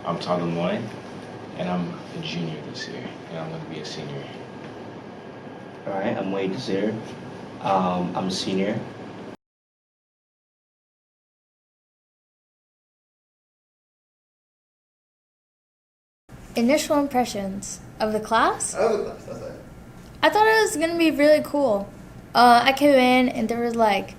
I'm Testimonial, and I'm a junior this year, and I'm going to be a senior. All right, I'm Wade Desir. I'm a senior. Initial impressions of the class? That's it. I thought it was gonna be really cool. I came in and there was like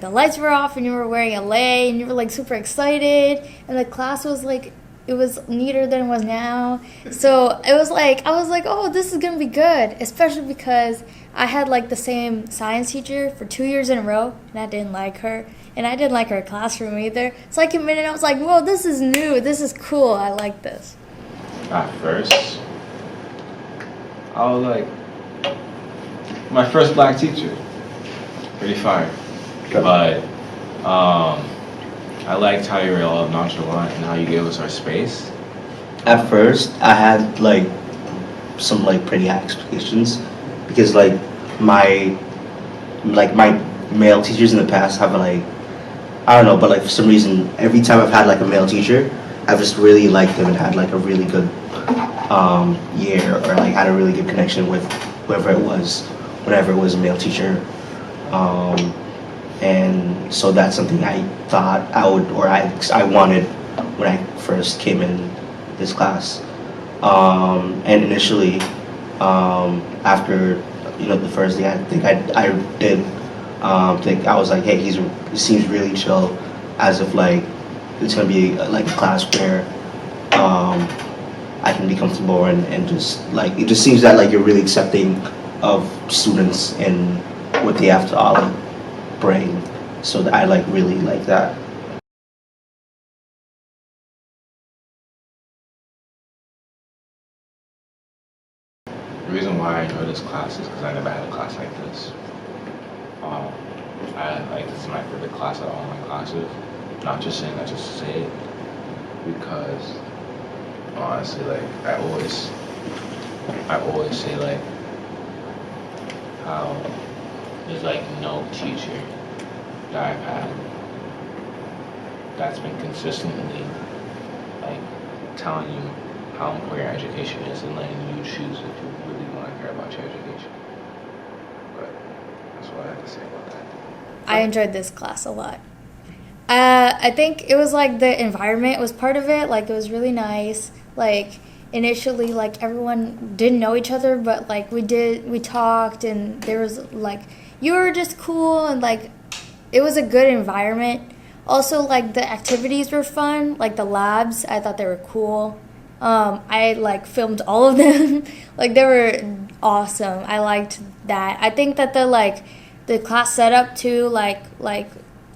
the lights were off and you were wearing a lei and you were like super excited and the class was like it was neater than it was now. So it was like I was like, oh, this is gonna be good, especially because I had like the same science teacher for 2 years in a row and I didn't like her. And I didn't like her classroom either. So I came in and I was like, whoa, this is new. This is cool. I like this. At first, I was like, my first black teacher, pretty fire. But I liked how you were all nonchalant and how you gave us our space. At first, I had like some like pretty high expectations because my my male teachers in the past have like I don't know, but like for some reason, every time I've had like a male teacher, I've just really liked them and had like a really good year or like had a really good connection with whoever it was, whenever it was a male teacher. And so that's something I thought I would or I wanted when I first came in this class. And initially, after the first day, I think I did think I was like, hey, he seems really chill, as if like it's gonna be like a class where I can be comfortable and just like it just seems that like you're really accepting of students and what they have to all bring. So that I like really like that. The reason why I enjoy this class is because I never had a class like this. This is my favorite class out of all my classes. Not just saying that just to say it, because honestly, like I always say like how there's like no teacher that I've had that's been consistently like telling you how important your education is and letting you choose if you really want to care about your education. But that's what I have to say about that. I enjoyed this class a lot. I think it was like the environment was part of it. Like it was really nice. Like initially, like everyone didn't know each other, but like we talked, and there was like you were just cool, and like it was a good environment. Also, like the activities were fun. Like the labs, I thought they were cool. I like filmed all of them. Like they were awesome. I liked that. I think that the class setup too, like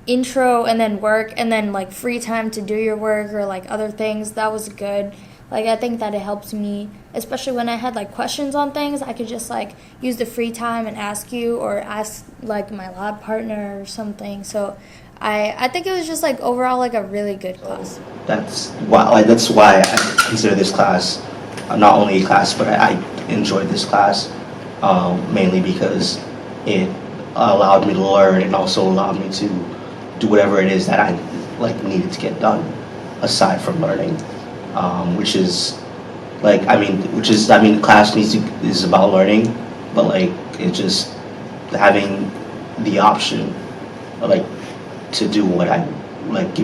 intro and then work and then like free time to do your work or like other things, that was good. Like I think that it helps me, especially when I had like questions on things, I could just like use the free time and ask you or ask like my lab partner or something. So I think it was just like overall like a really good class. That's why I consider this class not only a class, but I enjoyed this class mainly because it allowed me to learn and also allowed me to do whatever it is that I like needed to get done aside from learning, which is class is about learning, but like it just having the option like to do what I like to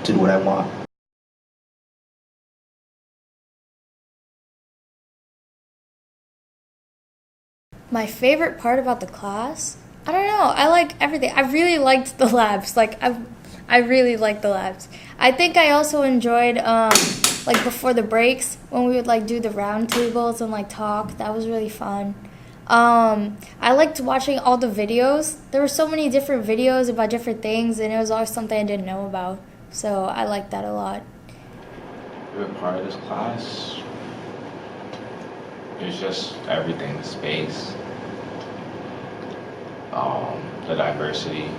do what I want. My favorite part about the class, I don't know. I like everything. I really liked the labs. I really liked the labs. I think I also enjoyed like before the breaks when we would like do the round tables and like talk. That was really fun. I liked watching all the videos. There were so many different videos about different things, and it was always something I didn't know about. So I liked that a lot. Favorite part of this class is just everything, the space, the diversity,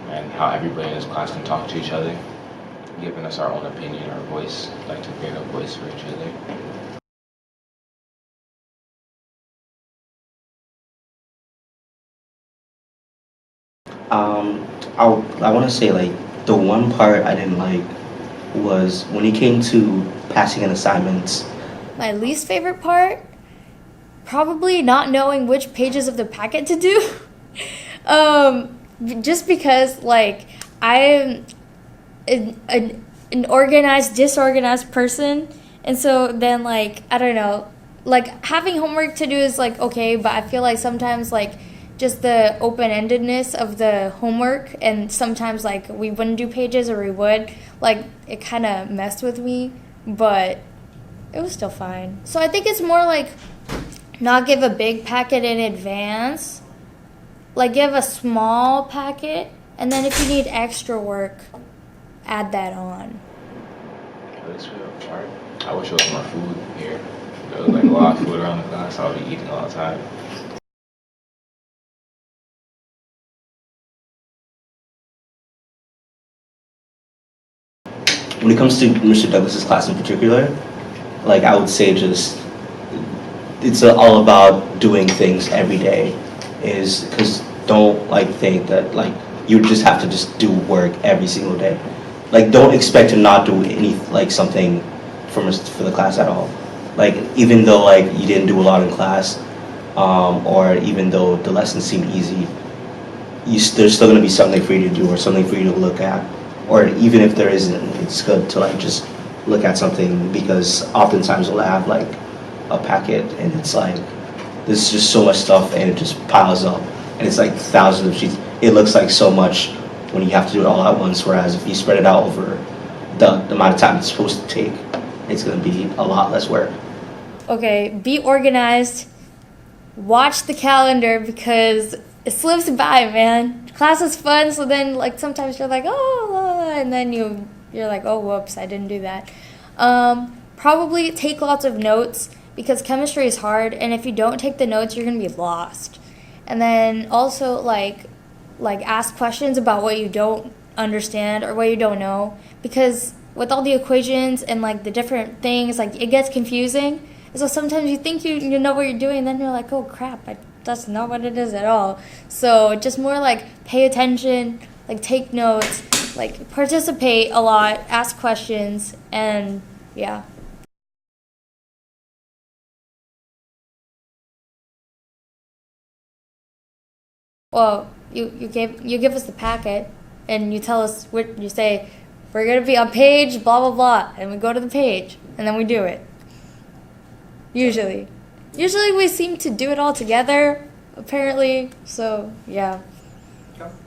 and how everybody in this class can talk to each other, giving us our own opinion, our voice, like to create a voice for each other. I want to say like the one part I didn't like was when it came to passing an assignment. My least favorite part, probably not knowing which pages of the packet to do. Just because, like, I'm an organized, disorganized person. And so then, like, I don't know, like, having homework to do is, like, okay, but I feel like sometimes, like, just the open-endedness of the homework, and sometimes, like, we wouldn't do pages or we would, like, it kind of messed with me, but it was still fine. So I think it's more like not give a big packet in advance, like give a small packet, and then if you need extra work, add that on. This real hard. I wish there was more food here. There was like a lot of food around the class. I'll be eating all the time. When it comes to Mr. Douglas's class in particular, like I would say just it's all about doing things every day. Is because don't like think that like you just have to just do work every single day. Like don't expect to not do any like something for the class at all. Like even though like you didn't do a lot in class, or even though the lessons seem easy, there's still gonna be something for you to do or something for you to look at. Or even if there isn't, it's good to like just look at something because oftentimes we'll have like a packet and it's like there's just so much stuff and it just piles up and it's like thousands of sheets. It looks like so much when you have to do it all at once, whereas if you spread it out over the amount of time it's supposed to take, it's going to be a lot less work. Okay, be organized. Watch the calendar because it slips by, man. Class is fun, so then like sometimes you're like, oh, and then you're like, oh, whoops, I didn't do that. Probably take lots of notes because chemistry is hard, and if you don't take the notes, you're gonna be lost. And then also like ask questions about what you don't understand or what you don't know, because with all the equations and like the different things, like it gets confusing. So sometimes you think you know what you're doing, and then you're like, oh crap, that's not what it is at all. So just more like pay attention, like take notes, like participate a lot, ask questions, and yeah. Well, you give us the packet, and you tell us what you say. We're gonna be on page blah blah blah, and we go to the page, and then we do it. Usually we seem to do it all together, apparently. So yeah,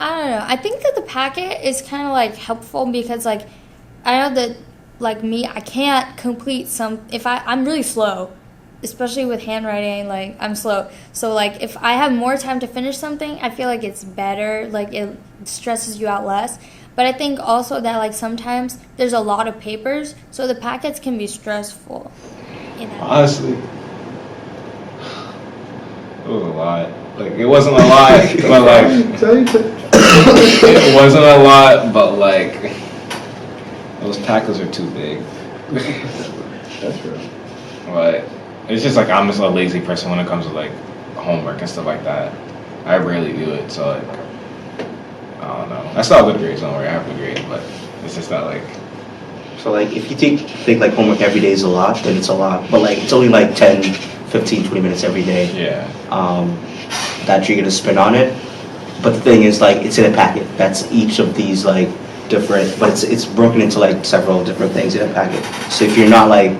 I don't know. I think that the packet is kind of like helpful because like I know that like me, I can't complete some if I'm really slow. Especially with handwriting, like I'm slow. So like if I have more time to finish something, I feel like it's better, like it stresses you out less. But I think also that like sometimes there's a lot of papers, so the packets can be stressful. You know? Honestly, it was a lot. Like it wasn't a lot, but like it wasn't a lot, but like those packets are too big. That's true. But it's just like I'm just a lazy person when it comes to like homework and stuff like that. I rarely do it, so like I don't know. I still have good grades, don't worry, I have good grades, but it's just that like. So like if you think like homework every day is a lot, then it's a lot. But like it's only like 10, 15, 20 minutes every day. Yeah. That you're gonna spend on it. But the thing is like it's in a packet. That's each of these like different, but it's broken into like several different things in a packet. So if you're not like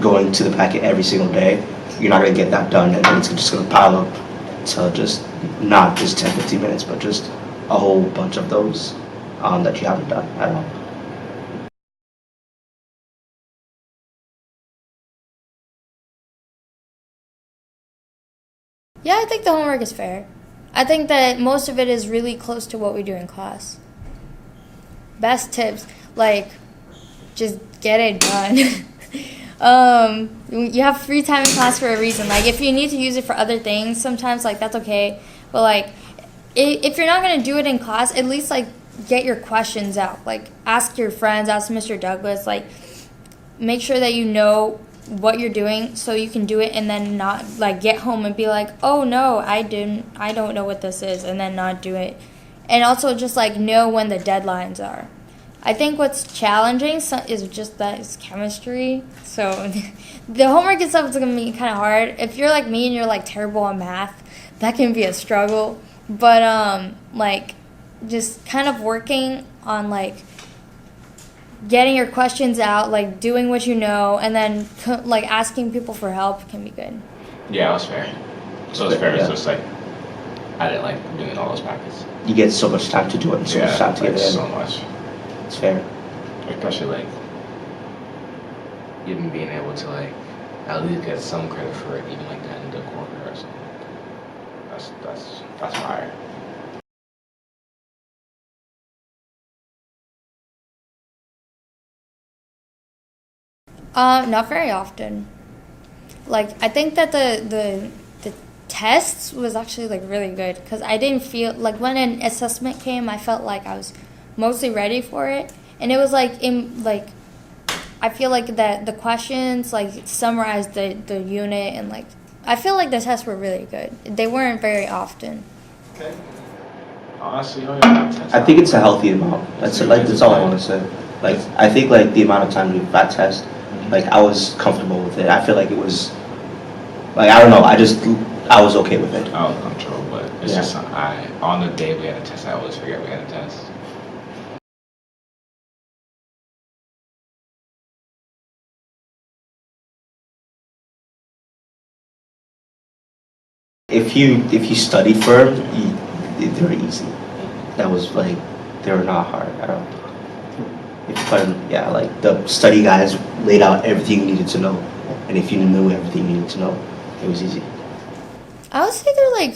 going to the packet every single day, you're not gonna get that done, and then it's just gonna pile up to just not just 10, 15 minutes, but just a whole bunch of those that you haven't done at all. Yeah, I think the homework is fair. I think that most of it is really close to what we do in class. Best tips, like, just get it done. You have free time in class for a reason. Like, if you need to use it for other things, sometimes, like, that's okay. But, like, if you're not going to do it in class, at least, like, get your questions out. Like, ask your friends, ask Mr. Douglas. Like, make sure that you know what you're doing so you can do it and then not, like, get home and be like, oh, no, I don't know what this is, and then not do it. And also just, like, know when the deadlines are. I think what's challenging is just that it's chemistry. So the homework itself is going to be kind of hard. If you're like me and you're like terrible on math, that can be a struggle. But like just kind of working on like getting your questions out, like doing what you know, and then like asking people for help can be good. Yeah, it was fair. So it was fair. Yeah. It's just like I didn't like doing all those packets. You get so much time to do it and so much time to like get it in. so much. It's fair. Especially like even being able to like at least get some credit for it, even like that in the quarter or something. That's fire. Not very often. Like I think that the tests was actually like really good because I didn't feel like when an assessment came, I felt like I was mostly ready for it, and it was like in like I feel like that the questions like summarized the unit, and like I feel like the tests were really good. They weren't very often. Okay. Honestly, oh, I think it's a healthy amount. That's all I want to say. Like I think like the amount of time we that test, like I was comfortable with it. I feel like it was like I don't know. I was okay with it. I was comfortable, but it's Yeah. just on the day we had a test, I always forget we had a test. If you study for them, they were easy. That was like they were not hard at all. If you put in, yeah, like the study guides laid out everything you needed to know, and if you knew everything you needed to know, it was easy. I would say they're like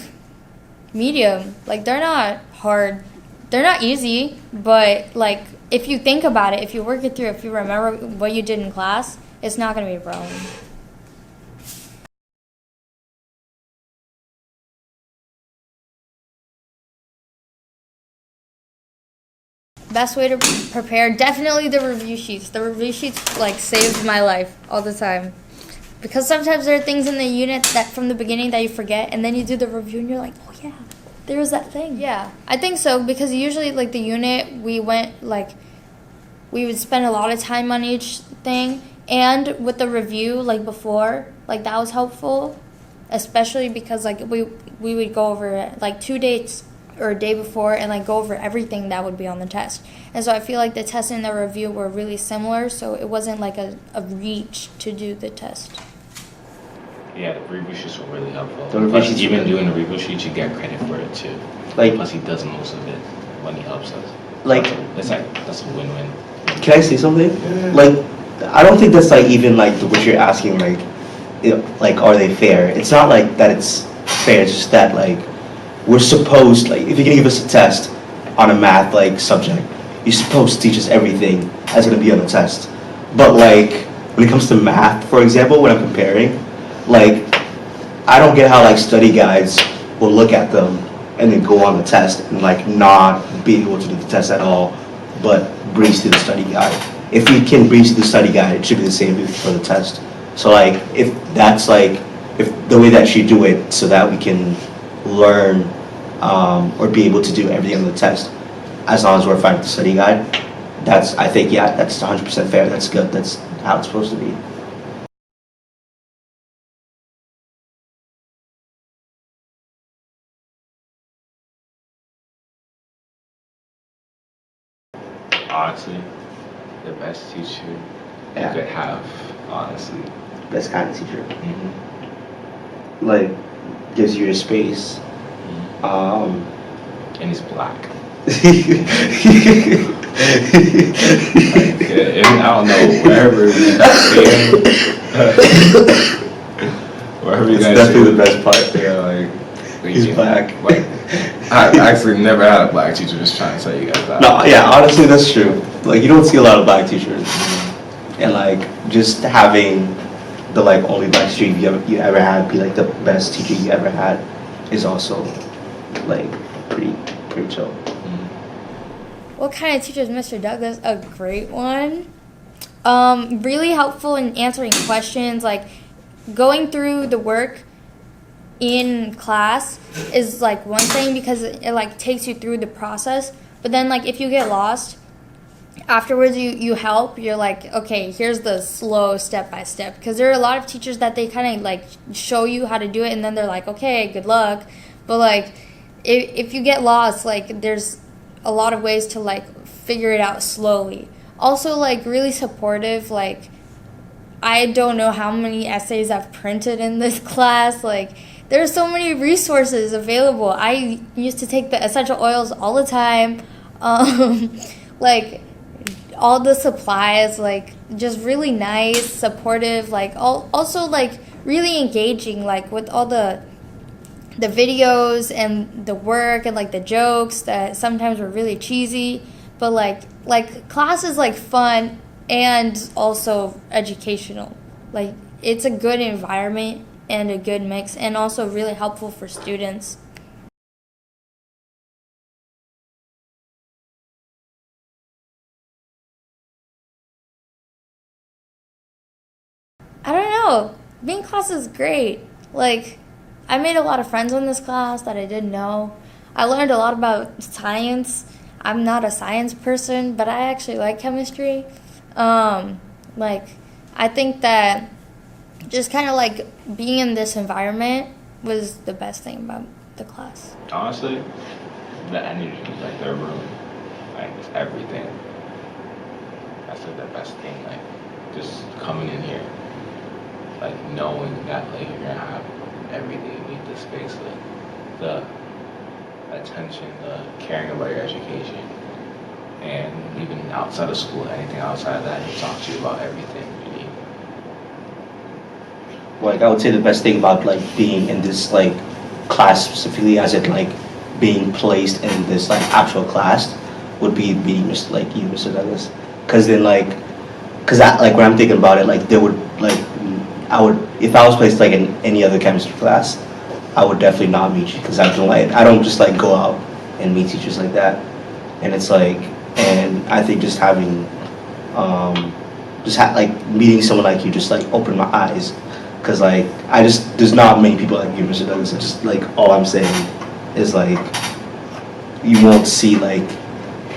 medium. Like they're not hard. They're not easy, but like if you think about it, if you work it through, if you remember what you did in class, it's not going to be a problem. Best way to prepare, definitely the review sheets. The review sheets like saved my life all the time. Because sometimes there are things in the unit that from the beginning that you forget, and then you do the review and you're like, oh yeah, there was that thing. Yeah, I think so, because usually like the unit we would spend a lot of time on each thing, and with the review like before, like that was helpful, especially because like we would go over like 2 dates or a day before and like go over everything that would be on the test. And so I feel like the test and the review were really similar, so it wasn't like a reach to do the test. Yeah, the review sheets were really helpful. The review Plus, sheets even were- doing the review sheets, you get credit for it too. Like- plus he does most of it when he helps us. Like- that's a win-win. Can I say something? Like, I don't think that's like even like what you're asking. Like, like are they fair? It's not like that. It's fair. It's just that like we're supposed like if you're gonna give us a test on a math like subject, you're supposed to teach us everything that's gonna be on the test. But like when it comes to math, for example, when I'm comparing, like I don't get how like study guides will look at them and then go on the test and like not be able to do the test at all, but breeze through the study guide. If we can breeze through the study guide, it should be the same for the test. So like if that's like if the way that you do it so that we can learn or be able to do everything on the test as long as we're fine with the study guide, that's I think yeah, that's 100% fair. That's good. That's how it's supposed to be. Honestly, the best teacher Yeah. you could have, honestly. Best kind of teacher. Mm-hmm. Like gives you your space. And he's black. That's And I don't know, wherever we see him, wherever you guys definitely see the him, best part. yeah, like He's black. Like I actually never had a black teacher. Just trying to tell you guys that. No, yeah, honestly, that's true. Like, you don't see a lot of black teachers, and like just having the like only black teacher you ever had be like the best teacher you ever had is also like pretty chill. What kind of teacher is Mr. Douglas? A great one. Really helpful in answering questions, like going through the work in class is like one thing because it like takes you through the process. But then like if you get lost, afterwards you help, you're like, okay, here's the slow step by step, because there are a lot of teachers that they kind of like show you how to do it and then they're like, okay, good luck. But like if you get lost, like there's a lot of ways to like figure it out slowly. Also, like really supportive. Like I don't know how many essays I've printed in this class. Like there's so many resources available. I used to take the essential oils all the time. Like all the supplies, like just really nice, supportive, like also like really engaging, like with all the videos and the work and like the jokes that sometimes were really cheesy, but like class is like fun and also educational. Like it's a good environment and a good mix, and also really helpful for students. I don't know. Being class is great. Like, I made a lot of friends in this class that I didn't know. I learned a lot about science. I'm not a science person, but I actually like chemistry. Like, I think that just kind of like being in this environment was the best thing about the class. Honestly, the energy, like the room, like everything. That's like the best thing. Like just coming in here, like knowing that like you're gonna have everything you need, the space, the attention, the caring about your education, and even outside of school, anything outside of that, he talks to you about everything you need. Like I would say the best thing about like being in this like class specifically, as in like being placed in this like actual class, would be being like you, Mr. Douglas. Because then because like when I'm thinking about it, like there would like I would, if I was placed like in any other chemistry class, I would definitely not meet you, because I don't just like go out and meet teachers like that. And it's like, and I think just having like meeting someone like you just like opened my eyes, because like there's not many people like you, Mr. Douglas. It's just like all I'm saying is like you won't see like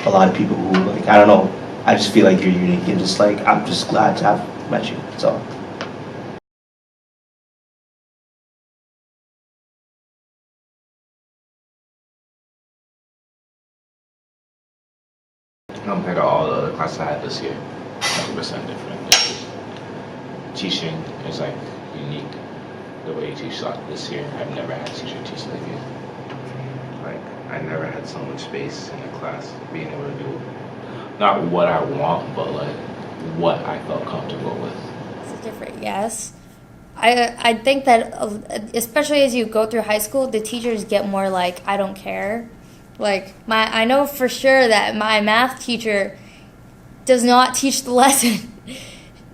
a lot of people who like, I don't know, I just feel like you're unique, and just like I'm just glad to have met you. That's all. Compared to all the other classes I had this year, 100% different. It's just, teaching is like unique. The way you teach like this year, I've never had a teacher teach like you. Like I never had so much space in the class, being able to do not what I want, but like what I felt comfortable with. It's different, yes. I think that especially as you go through high school, the teachers get more like, I don't care. Like I know for sure that my math teacher does not teach the lesson.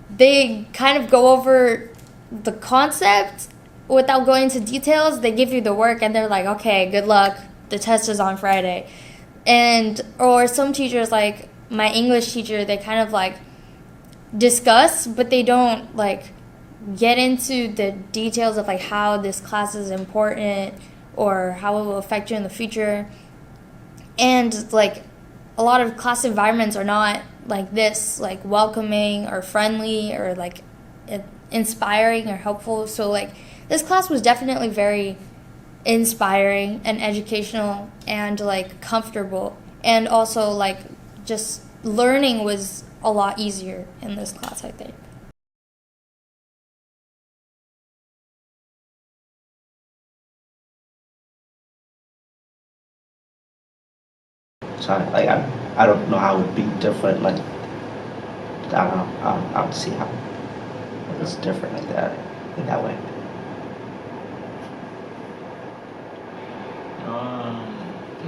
They kind of go over the concept without going into details. They give you the work and they're like, okay, good luck. The test is on Friday. Or some teachers, like my English teacher, they kind of like discuss, but they don't like get into the details of like how this class is important or how it will affect you in the future. And like a lot of class environments are not like this, like welcoming or friendly or like inspiring or helpful. So like this class was definitely very inspiring and educational and like comfortable, and also like just learning was a lot easier in this class, I think. So I don't know how it would be different. Like I don't know. I don't see how it's different like that in that way.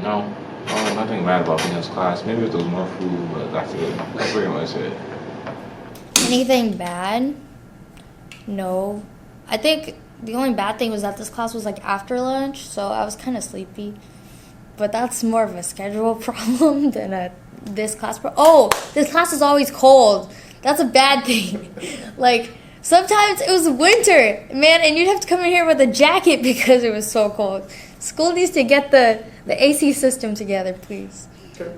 No. Oh, nothing bad about being in this class. Maybe if there was more food, but that's it. That's pretty much it. Anything bad? No. I think the only bad thing was that this class was like after lunch, so I was kind of sleepy. But that's more of a schedule problem than this class oh, this class is always cold. That's a bad thing. Like, sometimes it was winter, man, and you'd have to come in here with a jacket because it was so cold. School needs to get the AC system together, please. Okay.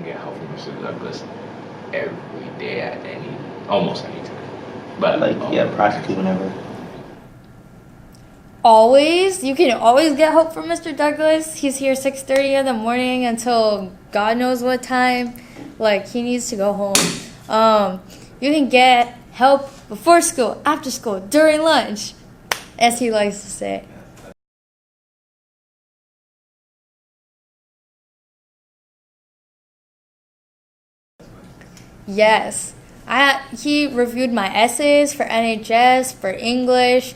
get help from Mr. Douglas every day at almost any time. But Like, yeah, practically whenever. Always, you can always get help from Mr. Douglas. He's here 6:30 in the morning until God knows what time. Like, he needs to go home. You can get help before school, after school, during lunch, as he likes to say. Yes. He reviewed my essays for NHS, for English,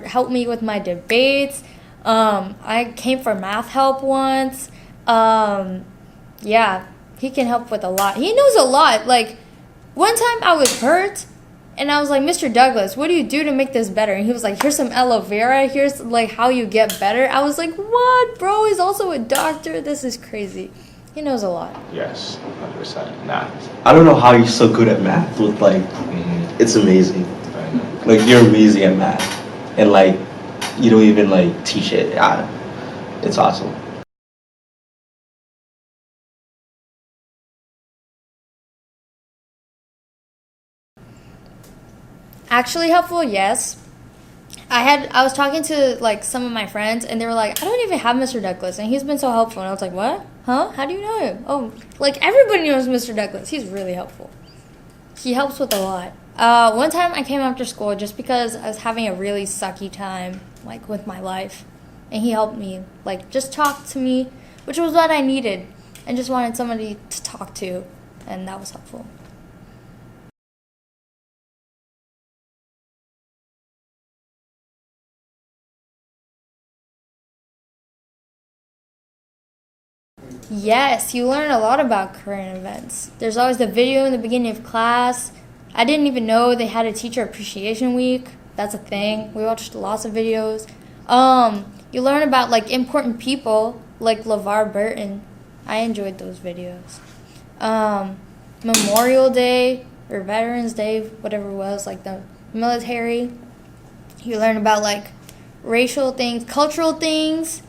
helped me with my debates. I came for math help once. Yeah, he can help with a lot. He knows a lot. Like, one time I was hurt, and I was like, Mr. Douglas, what do you do to make this better? And he was like, here's some aloe vera. Here's, like, how you get better. I was like, what, bro? He's also a doctor. This is crazy. He knows a lot. Yes, 100%. Nah. I don't know how you're so good at math with like, it's amazing. I know. Like, you're amazing at math. And like, you don't even like teach it. It's awesome. Actually helpful, yes. I was talking to like some of my friends, and they were like, I don't even have Mr. Douglas, and he's been so helpful. And I was like, what? Huh? How do you know him? Oh, like everybody knows Mr. Douglas. He's really helpful. He helps with a lot. One time I came after school just because I was having a really sucky time, like with my life, and he helped me, like just talk to me, which was what I needed, and just wanted somebody to talk to, and that was helpful. Yes, you learn a lot about current events. There's always the video in the beginning of class. I didn't even know they had a teacher appreciation week. That's a thing. We watched lots of videos. You learn about like important people like LeVar Burton. I enjoyed those videos. Memorial Day or Veterans Day, whatever it was, like the military. You learn about like racial things, cultural things.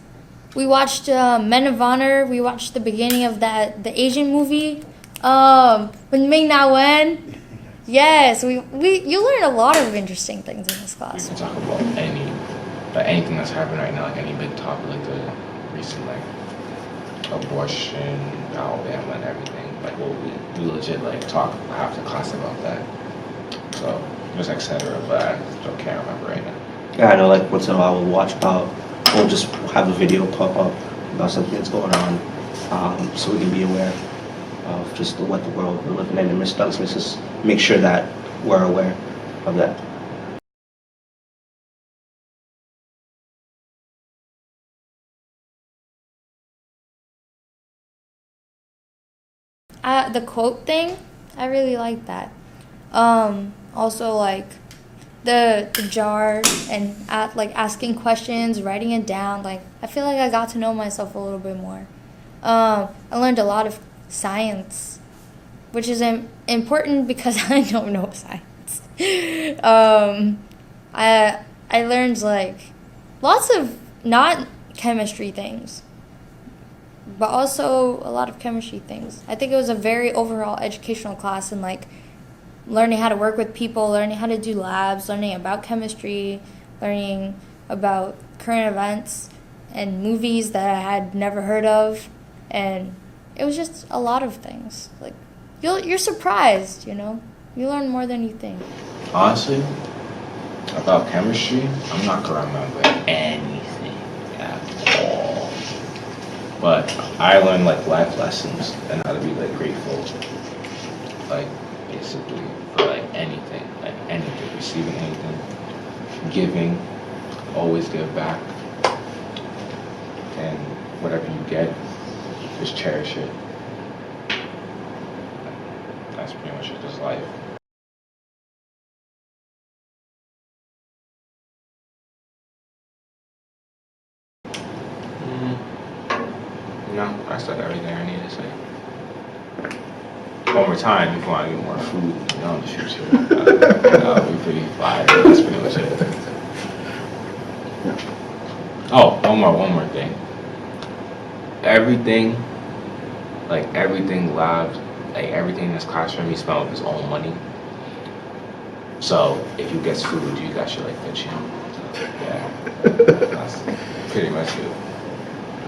We watched Men of Honor. We watched the beginning of the Asian movie. With Ming Na Wen. Yes, you learn a lot of interesting things in this We class. can talk about anything that's happening right now, like any big topic, like the recent like abortion, Alabama, and everything. Like, well, we legit like talk half the class about that. So just etc. But I still can't remember right now. Yeah, I know, like once in a while we'll just have a video pop up about something that's going on, so we can be aware of just what the world we're living in, and Mr. Douglas makes us make sure that we're aware of that. The quote thing, I really like that. Also like the jar and like asking questions, writing it down. Like I feel like I got to know myself a little bit more. I learned a lot of science, which is important because I don't know science. I learned like lots of not chemistry things, but also a lot of chemistry things. I think it was a very overall educational class, and like learning how to work with people, learning how to do labs, learning about chemistry, learning about current events and movies that I had never heard of, and it was just a lot of things. Like you're surprised, you know. You learn more than you think. Honestly, about chemistry, I'm not gonna remember anything at all. But I learned like life lessons and how to be like grateful, like basically for like anything, receiving anything, giving, always give back, and whatever you get, just cherish it. That's pretty much just life. No, I said everything I need to say. One more time, if you want to get more food, you know, in the future. I'll be pretty fire. That's pretty much it. Oh, one more thing. Everything like everything lab, like everything in this classroom, he spent with his own money. So if you get food, you got your like pitch in. Yeah, that's pretty much it.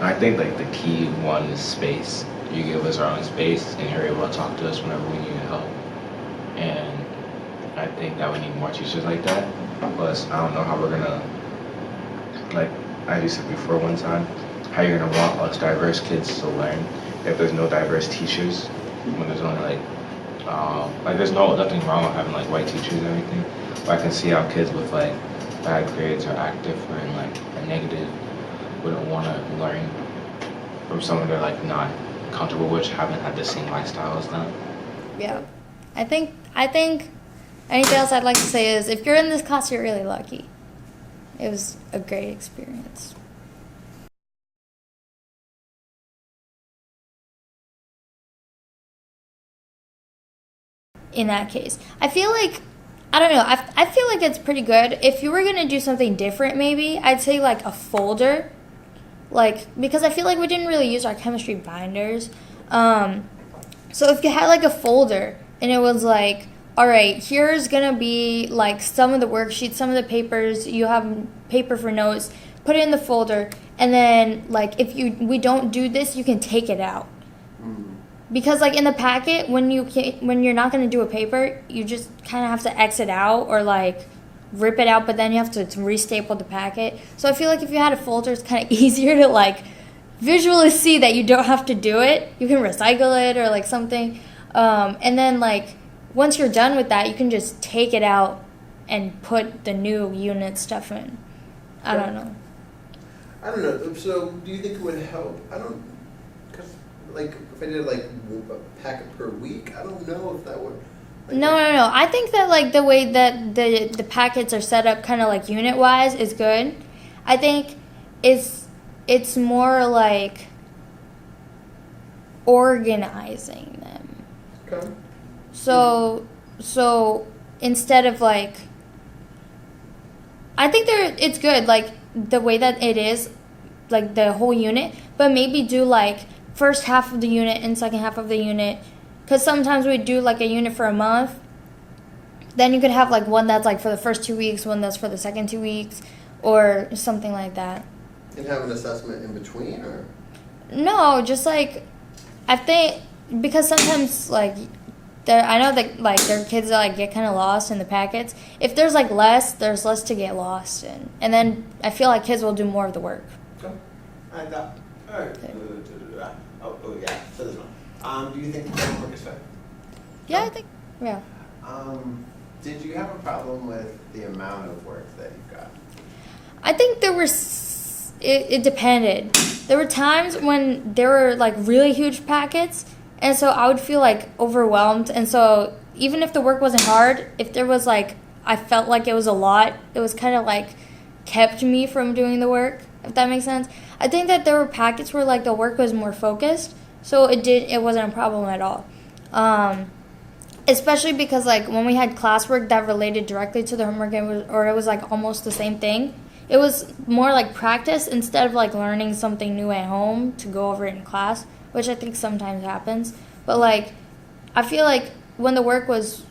I think like the key one is space. You give us our own space, and you're able to talk to us whenever we need help. And I think that we need more teachers like that. Plus, I don't know how we're gonna, like, as you said before one time, how you're gonna want us diverse kids to learn if there's no diverse teachers. When there's only like there's nothing wrong with having like white teachers and everything. But I can see how kids with like bad grades or active or in like a negative wouldn't want to learn from someone they're like not comfortable with, haven't had the same lifestyle as them. Yeah. I think anything else I'd like to say is if you're in this class, you're really lucky. It was a great experience. In that case, I feel like, I don't know, I feel like it's pretty good. If you were going to do something different, maybe, I'd say like a folder. Like, because I feel like we didn't really use our chemistry binders. So if you had like a folder and it was like, all right, here's going to be like some of the worksheets, some of the papers, you have paper for notes, put it in the folder. And then like if we don't do this, you can take it out. Because like in the packet, when you're not going to do a paper, you just kind of have to exit out or like rip it out, but then you have to restaple the packet. So I feel like if you had a folder, it's kind of easier to like visually see that you don't have to do it. You can recycle it or like something. And then like once you're done with that, you can just take it out and put the new unit stuff in. I don't know. So do you think it would help? Because like if I did like a packet per week, I don't know if that would. Like, No. I think that like the way that the packets are set up, kind of like unit wise, is good. I think it's more like organizing them. Okay. So instead of like, I think it's good like the way that it is, like the whole unit, but maybe do like first half of the unit and second half of the unit, because sometimes we do like a unit for a month. Then you could have like one that's like for the first 2 weeks, one that's for the second 2 weeks, or something like that. And have an assessment in between, or? No, just like, I think, because sometimes like I know that like there are kids that like get kind of lost in the packets. If there's like there's less to get lost in, and then I feel like kids will do more of the work. Okay. Alright. Okay. Oh yeah. So this one. Do you think the homework is fair? Yeah, I think, yeah. Did you have a problem with the amount of work that you got? I think there were, it depended. There were times when there were like really huge packets, and so I would feel like overwhelmed. And so even if the work wasn't hard, if there was like, I felt like it was a lot, it was kind of like kept me from doing the work, if that makes sense. I think that there were packets where like the work was more focused, so it wasn't a problem at all. Especially because like when we had classwork that related directly to the homework, or it was like almost the same thing, it was more like practice instead of like learning something new at home to go over it in class, which I think sometimes happens. But like I feel like when the work was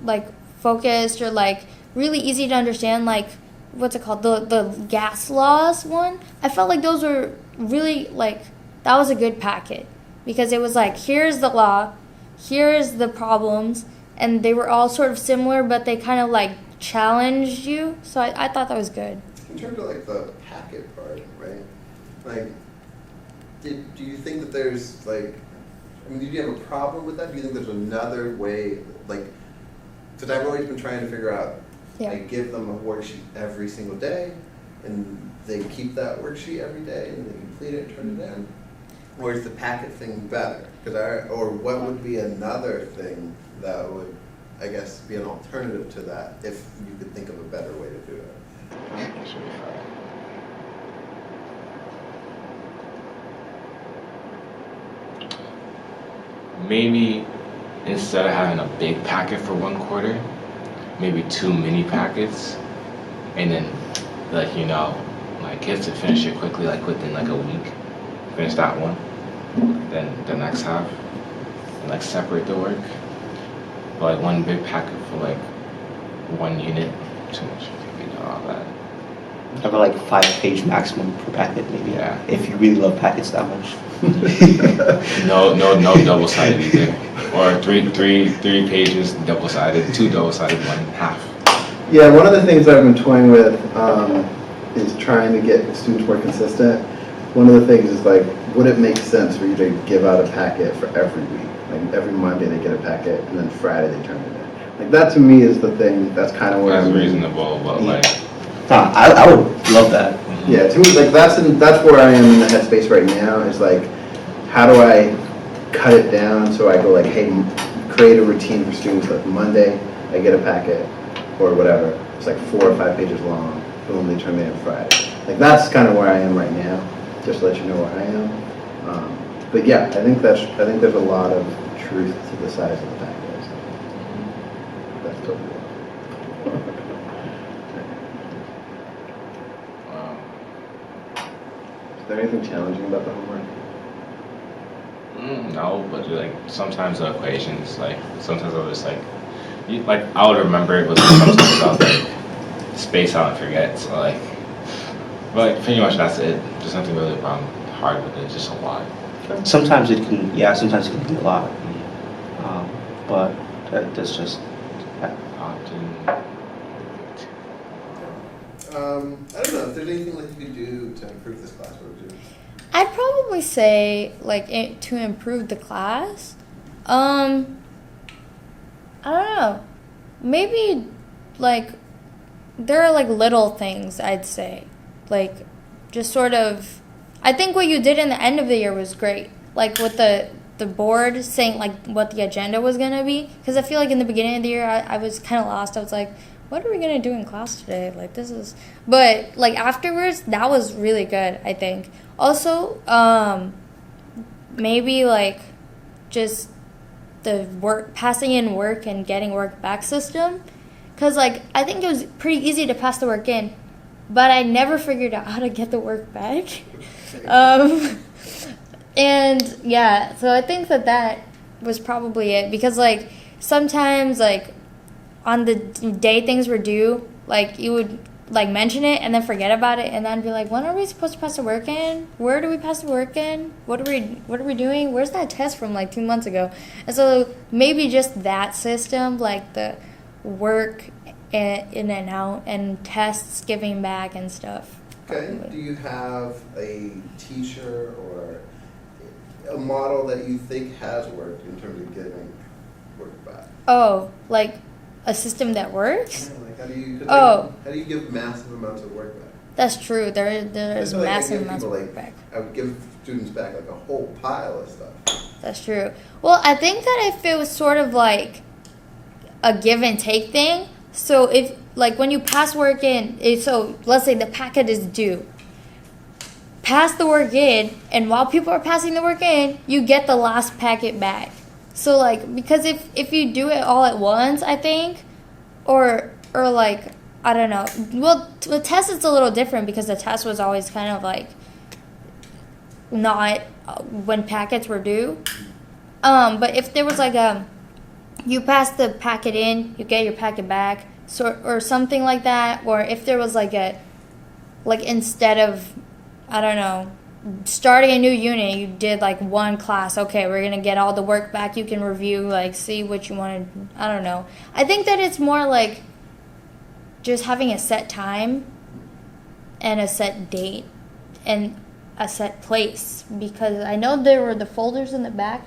like focused or like really easy to understand, like what's it called, the gas laws one, I felt like those were really like, that was a good packet, because it was like, here's the law, here's the problems, and they were all sort of similar, but they kind of like challenged you. So I thought that was good. In terms of like the packet part, right? Like, do you think that there's like, I mean, did you have a problem with that? Do you think there's another way, like, because I've always been trying to figure out, I give them a worksheet every single day, and they keep that worksheet every day, and they complete it and turn it in. Or is the packet thing better? Or what would be another thing that would, I guess, be an alternative to that, if you could think of a better way to do it? That should be fine. Maybe instead of having a big packet for one quarter, maybe 2 mini packets, and then like, you know, like kids to finish it quickly, like within like a week, finish that one, then the next half, and like separate the work. But like one big packet for like one unit, too much if you know all that. Have a like 5-page maximum per packet, maybe. Yeah. If you really love packets that much. No double-sided either. Or three pages double-sided, 2 double-sided, 1 half. Yeah, one of the things I've been toying with is trying to get students more consistent. One of the things is like, would it make sense for you to give out a packet for every week? Like every Monday they get a packet, and then Friday they turn it in. Like that to me is the thing. That's kind of where That's I'm reasonable, but like. I would love that. Yeah, to me, like that's where I am in the headspace right now. Is like, how do I cut it down so I go like, hey, create a routine for students. Like Monday, I get a packet, or whatever. It's like 4 or 5 pages long. Boom, they turn me in Friday. Like that's kind of where I am right now. Just to let you know where I am. But yeah, I think there's a lot of truth to the size of the packet. That's totally. Is there anything challenging about the homework? No, but like sometimes the equations, like sometimes I'll just like I would remember it, but sometimes I'll like space out and forget. So like, but like, pretty much that's it. There's nothing really hard with it. Just a lot. Sometimes it can be a lot. But that's just. I don't know if there's anything like you could do to improve this class. What would you? I'd probably say like to improve the class. I don't know. Maybe like there are like little things I'd say, like just sort of. I think what you did in the end of the year was great, like with the board saying like what the agenda was gonna be. Because I feel like in the beginning of the year I was kind of lost. I was like, what are we gonna do in class today? Like this is, but like afterwards that was really good. I think also maybe like just the work passing in work and getting work back system, because like I think it was pretty easy to pass the work in, but I never figured out how to get the work back. And yeah, so I think that was probably it, because like sometimes like on the day things were due, like you would like mention it and then forget about it, and then be like, when are we supposed to pass the work in? Where do we pass the work in? What are we doing? Where's that test from like 2 months ago? And so maybe just that system, like the work in and out and tests giving back and stuff. Okay. Do you have a teacher or a model that you think has worked in terms of getting work back? Oh, like a system that works? Yeah, like how do you? Oh. How do you give massive amounts of work back? That's true. There's I feel like massive I give amounts of people, work back. I would give students back like a whole pile of stuff. That's true. Well, I think that if it was sort of like a give and take thing, so if like when you pass work in, so let's say the packet is due, pass the work in, and while people are passing the work in, you get the last packet back. So like, because if you do it all at once, I think, or like, I don't know. Well, the test is a little different, because the test was always kind of like not when packets were due. But if there was like you pass the packet in, you get your packet back, so or something like that, or if there was like instead of, I don't know, starting a new unit, you did like one class. Okay, we're gonna get all the work back. You can review, like see what you wanted. I don't know. I think that it's more like just having a set time and a set date and a set place, because I know there were the folders in the back,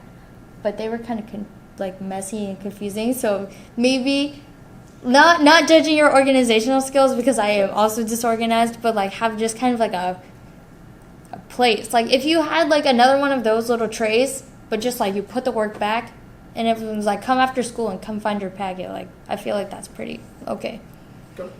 but they were kind of like messy and confusing. So maybe not judging your organizational skills, because I am also disorganized, but like have just kind of like a place. Like if you had like another one of those little trays, but just like you put the work back and everyone's like, come after school and come find your packet. Like I feel like that's pretty okay. Go.